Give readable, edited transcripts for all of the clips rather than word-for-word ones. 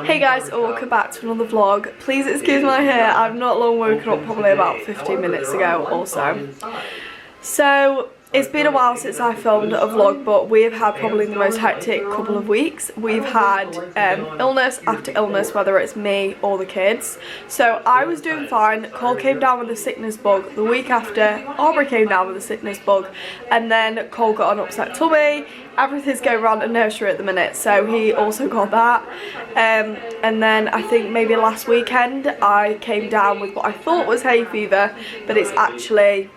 Hey guys, welcome back to another vlog. Please excuse my hair, I've not long woken up, probably about 15 minutes ago or so. So, it's been a while since I filmed a vlog, but we have had probably the most hectic couple of weeks. We've had illness after illness, whether it's me or the kids. So I was doing fine. Cole came down with a sickness bug. The week after, Aubrey came down with a sickness bug. And then Cole got an upset tummy. Everything's going around the nursery at the minute, so he also got that. And then I think maybe last weekend I came down with what I thought was hay fever, but it's actually...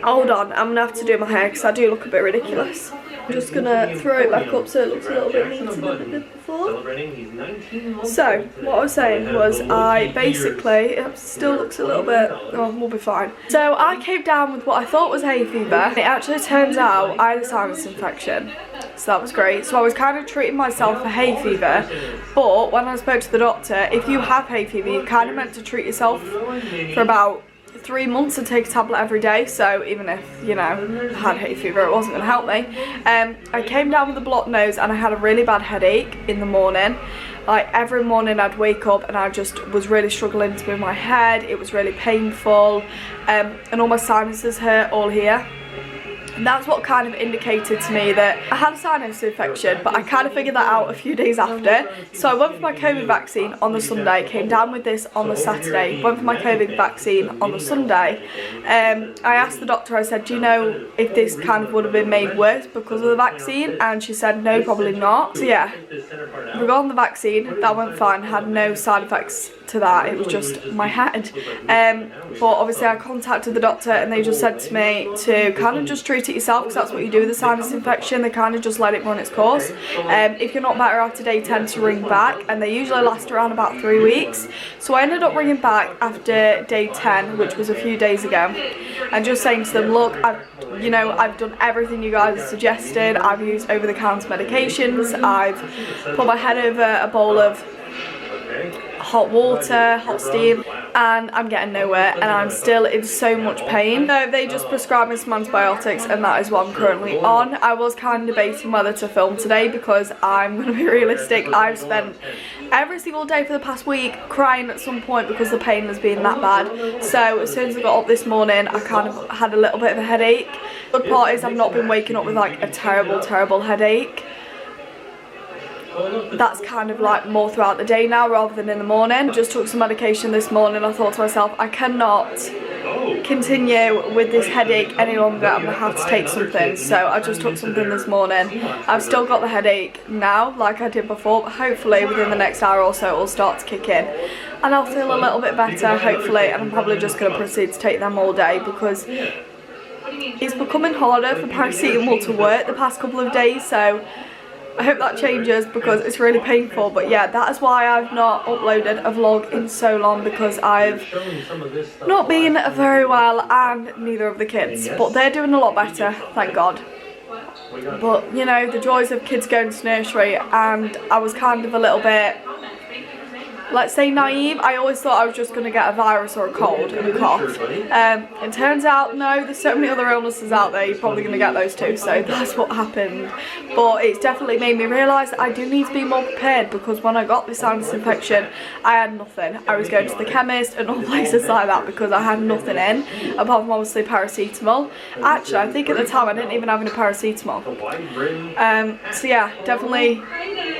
Hold on, I'm going to have to do my hair because I do look a bit ridiculous. I'm just going to throw it back up so it looks a little bit neater than it did before. So, what I was saying was I basically, it still looks a little bit, oh, we'll be fine. So I came down with what I thought was hay fever. It actually turns out I had a sinus infection. So that was great. So I was kind of treating myself for hay fever, but when I spoke to the doctor, if you have hay fever, you're kind of meant to treat yourself for about 3 months and take a tablet every day. So even if, you know, I had hay fever, it wasn't going to help me. I came down with a blocked nose and I had a really bad headache in the morning. Like every morning I'd wake up and I just was really struggling to move my head. It was really painful, and all my sinuses hurt all here. And that's what kind of indicated to me that I had a sinus infection, but I kind of figured that out a few days after. So I went for my COVID vaccine on the Sunday, came down with this on the Saturday, went for my COVID vaccine on the Sunday. I asked the doctor, I said, do you know if this kind of would have been made worse because of the vaccine? And she said, no, probably not. So yeah, regarding the vaccine, that went fine, had no side effects to that, it was just my head. But obviously I contacted the doctor and they just said to me to kind of just treat it yourself, because that's what you do with a sinus infection. They kind of just let it run its course. If you're not better after day 10, to ring back, and they usually last around about 3 weeks. So I ended up ringing back after day 10, which was a few days ago, and just saying to them, look, I've done everything you guys suggested. I've used over-the-counter medications, I've put my head over a bowl of hot water, hot steam, and I'm getting nowhere, and I'm still in so much pain. So they just prescribed me some antibiotics, and that is what I'm currently on. I was kind of debating whether to film today because I'm going to be realistic. I've spent every single day for the past week crying at some point because the pain has been that bad. So as soon as I got up this morning, I kind of had a little bit of a headache. The good part is I've not been waking up with like a terrible headache. That's kind of like more throughout the day now rather than in the morning. Just took some medication this morning. I thought to myself, I cannot continue with this headache any longer. I'm going to have to take something. So I just took something this morning. I've still got the headache now like I did before, but hopefully within the next hour or so it will start to kick in and I'll feel a little bit better, hopefully, and I'm probably just going to proceed to take them all day because it's becoming harder for paracetamol to work the past couple of days. So I hope that changes because it's really painful. But yeah, that is why I've not uploaded a vlog in so long, because I've not been very well, and neither of the kids. But they're doing a lot better, thank God. But you know, the joys of kids going to nursery, and I was kind of a little bit, let's say, naive. I always thought I was just going to get a virus or a cold and a cough. It turns out, no, there's so many other illnesses out there, you're probably going to get those too, so that's what happened. But it's definitely made me realise that I do need to be more prepared, because when I got this sinus infection, I had nothing. I was going to the chemist and all places like that because I had nothing in, apart from obviously paracetamol. Actually, I think at the time I didn't even have any paracetamol. So yeah, definitely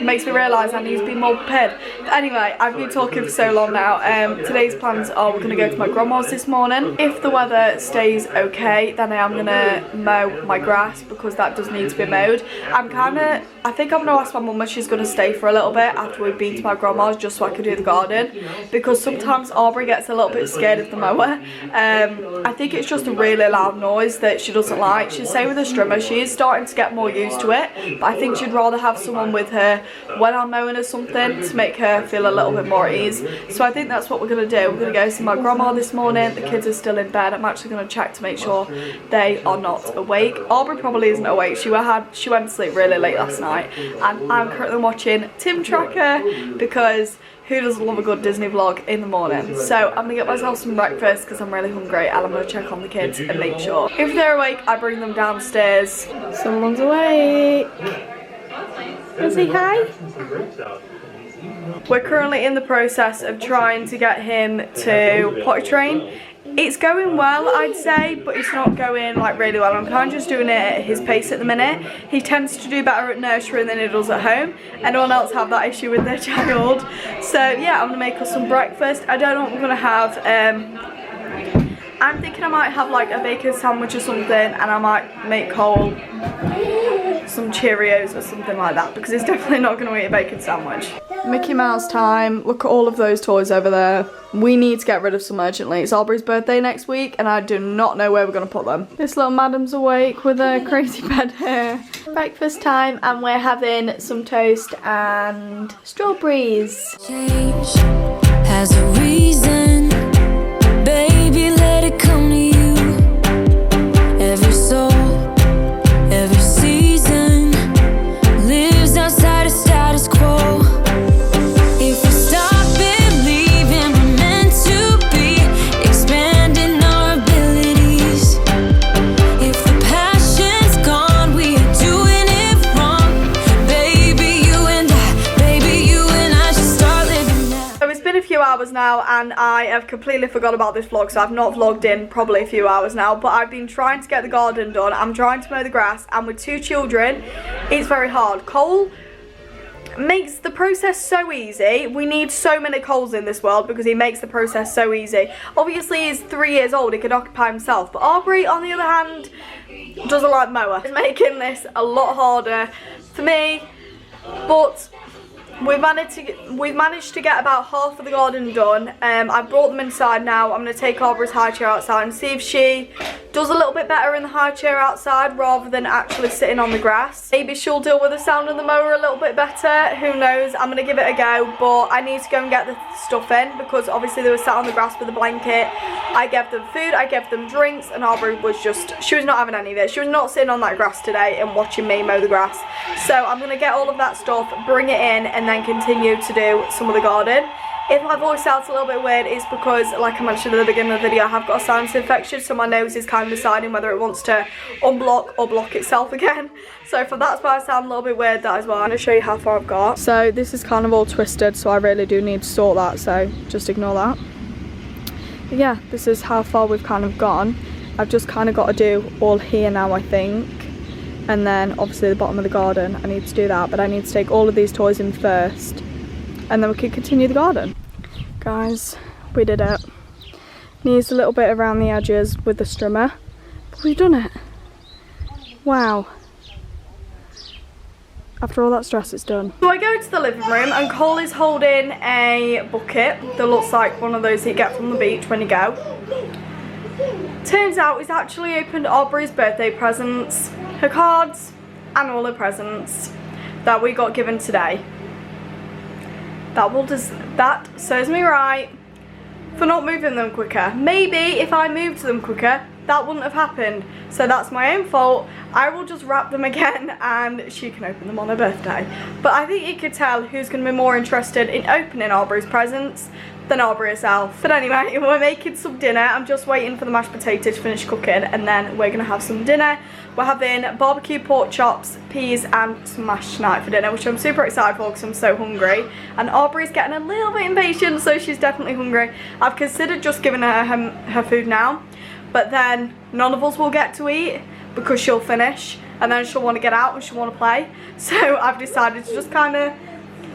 makes me realise I need to be more prepared. But anyway, I've been talking for so long now. Today's plans are we're going to go to my grandma's this morning. If the weather stays okay, then I am going to mow my grass because that does need to be mowed. I think I'm going to ask my mum if she's going to stay for a little bit after we've been to my grandma's, just so I can do the garden, because sometimes Aubrey gets a little bit scared of the mower. I think it's just a really loud noise that she doesn't like. She's saying with the strimmer, she is starting to get more used to it, but I think she'd rather have someone with her when I'm mowing or something to make her feel a little bit more at ease. So I think that's what we're going to do. We're going to go see my grandma this morning. The kids are still in bed. I'm actually going to check to make sure they are not awake. Aubrey probably isn't awake. She went to sleep really late last night, and I'm currently watching Tim Tracker because who doesn't love a good Disney vlog in the morning? So I'm gonna get myself some breakfast because I'm really hungry, and I'm gonna check on the kids and make sure if they're awake I bring them downstairs. Someone's awake. Wanna say hi? We're currently in the process of trying to get him to potty train. It's going well, I'd say, but it's not going like really well. I'm kind of just doing it at his pace at the minute. He tends to do better at nursery than he does at home. Anyone else have that issue with their child? So yeah, I'm gonna make us some breakfast. I don't know what we're gonna have. I'm thinking I might have like a bacon sandwich or something, and I might make Cole some Cheerios or something like that, because he's definitely not going to eat a bacon sandwich. Mickey Mouse time. Look at all of those toys over there. We need to get rid of some urgently. It's Aubrey's birthday next week and I do not know where we're going to put them. This little madam's awake with a crazy bed hair. Breakfast time, and we're having some toast and strawberries. Change has a reason, baby, let it come to you. Every soul, every season lives outside of status quo. If we stop believing we're meant to be, expanding our abilities. If the passion's gone, we are doing it wrong. Baby, you and I should start living now. So it's been a few hours now and I have completely forgot about this vlog, so I've not vlogged in probably a few hours now, but I've been trying to get the garden done. I'm trying to mow the grass, and with 2 children it's very hard. Cole makes the process so easy. We need so many Coles in this world because he makes the process so easy. Obviously he's 3 years old, he can occupy himself, but Aubrey on the other hand doesn't like mower. It's making this a lot harder for me, but we've managed to get about half of the garden done. I've brought them inside now. I'm going to take Aubrey's high chair outside and see if she does a little bit better in the high chair outside rather than actually sitting on the grass. Maybe she'll deal with the sound of the mower a little bit better. Who knows? I'm going to give it a go, but I need to go and get the stuff in because obviously they were sat on the grass with a blanket. I gave them food, I gave them drinks, and Aubrey was she was not having any of it. She was not sitting on that grass today and watching me mow the grass. So I'm going to get all of that stuff, bring it in, and then continue to do some of the garden. If my voice sounds a little bit weird, it's because, like I mentioned at the beginning of the video, I have got a sinus infection, so my nose is kind of deciding whether it wants to unblock or block itself again. So if that's why I sound a little bit weird, that is why. I'm going to show you how far I've got. So this is kind of all twisted, so I really do need to sort that, so just ignore that. But yeah, this is how far we've kind of gone. I've just kind of got to do all here now, I think. And then obviously the bottom of the garden, I need to do that, but I need to take all of these toys in first and then we can continue the garden. Guys, we did it. Needs a little bit around the edges with the strimmer, but we've done it. Wow. After all that stress, it's done. So I go to the living room and Cole is holding a bucket that looks like one of those that you get from the beach when you go. Turns out he's actually opened Aubrey's birthday presents, her cards, and all her presents that we got given today. That serves me right for not moving them quicker. Maybe if I moved them quicker, that wouldn't have happened. So that's my own fault. I will just wrap them again and she can open them on her birthday. But I think you could tell who's going to be more interested in opening Aubrey's presents than Aubrey herself. But anyway, we're making some dinner. I'm just waiting for the mashed potatoes to finish cooking and then we're going to have some dinner. We're having barbecue pork chops, peas and some mashed tonight for dinner, which I'm super excited for because I'm so hungry. And Aubrey's getting a little bit impatient, so she's definitely hungry. I've considered just giving her her food now, but then none of us will get to eat because she'll finish and then she'll want to get out and she'll want to play. So I've decided to just kind of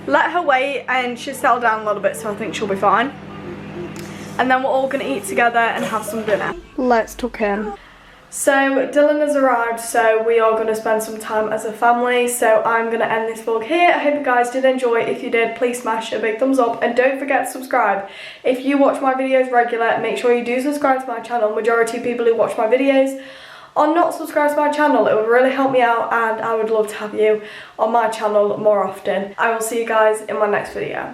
let her wait, and she's settled down a little bit, so I think she'll be fine. And then we're all going to eat together and have some dinner. Let's tuck in. So Dylan has arrived, so we are going to spend some time as a family. So I'm going to end this vlog here. I hope you guys did enjoy. If you did, please smash a big thumbs up and don't forget to subscribe. If you watch my videos regular, make sure you do subscribe to my channel. Majority of people who watch my videos are not subscribed to my channel. It would really help me out and I would love to have you on my channel more often. I will see you guys in my next video.